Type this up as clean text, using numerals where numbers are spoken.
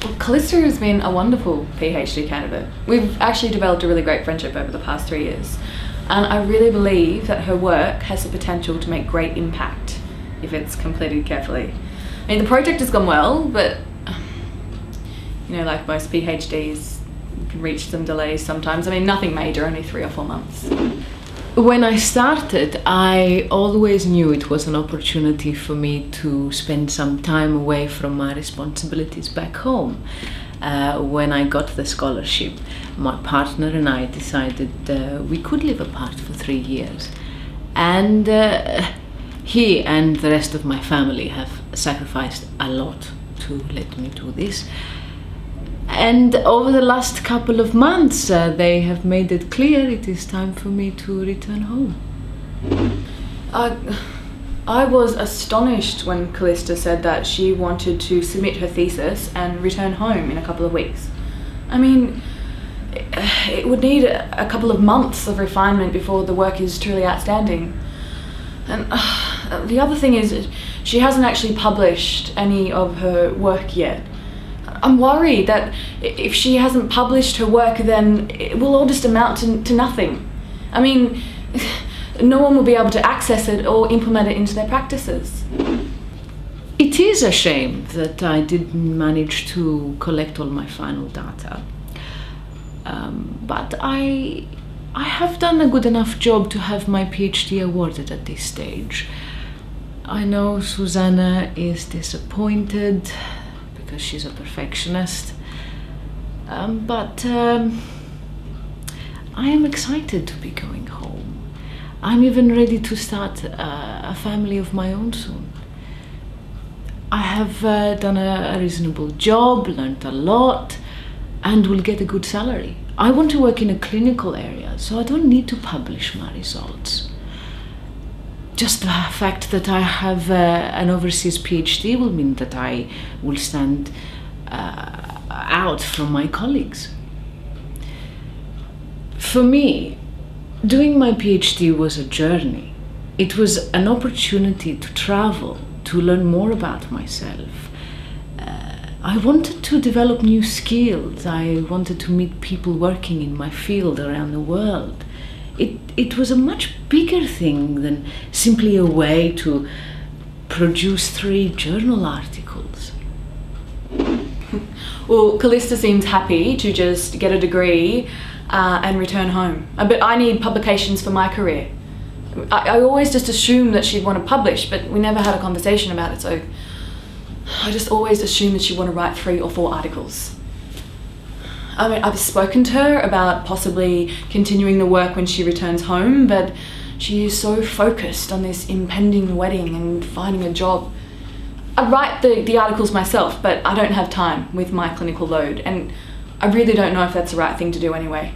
Well, Callista has been a wonderful PhD candidate. We've actually developed a really great friendship over the past 3 years. And I really believe that her work has the potential to make great impact if it's completed carefully. I mean, the project has gone well, but you know, like most PhDs, you can reach some delays sometimes. I mean, nothing major, only 3 or 4 months. When I started, I always knew it was an opportunity for me to spend some time away from my responsibilities back home. When I got the scholarship, my partner and I decided we could live apart for 3 years. And he and the rest of my family have sacrificed a lot to let me do this. And over the last couple of months, they have made it clear it is time for me to return home. I was astonished when Callista said that she wanted to submit her thesis and return home in a couple of weeks. I mean, it would need a couple of months of refinement before the work is truly outstanding. And the other thing is, she hasn't actually published any of her work yet. I'm worried that if she hasn't published her work, then it will all just amount to nothing. I mean, no one will be able to access it or implement it into their practices. It is a shame that I didn't manage to collect all my final data. But I have done a good enough job to have my PhD awarded at this stage. I know Susanna is disappointed because she's a perfectionist, but I am excited to be going home. I'm even ready to start a family of my own soon. I have done a reasonable job, learned a lot, and will get a good salary. I want to work in a clinical area, so I don't need to publish my results. Just the fact that I have an overseas PhD will mean that I will stand out from my colleagues. For me, doing my PhD was a journey. It was an opportunity to travel, to learn more about myself. I wanted to develop new skills. I wanted to meet people working in my field around the world. It was a much bigger thing than simply a way to produce 3 journal articles. Well, Callista seems happy to just get a degree and return home. But I need publications for my career. I always just assumed that she'd want to publish, but we never had a conversation about it, so I just always assumed that she'd want to write 3 or 4 articles. I mean, I've spoken to her about possibly continuing the work when she returns home, but she is so focused on this impending wedding and finding a job. I write the articles myself, but I don't have time with my clinical load, and I really don't know if that's the right thing to do anyway.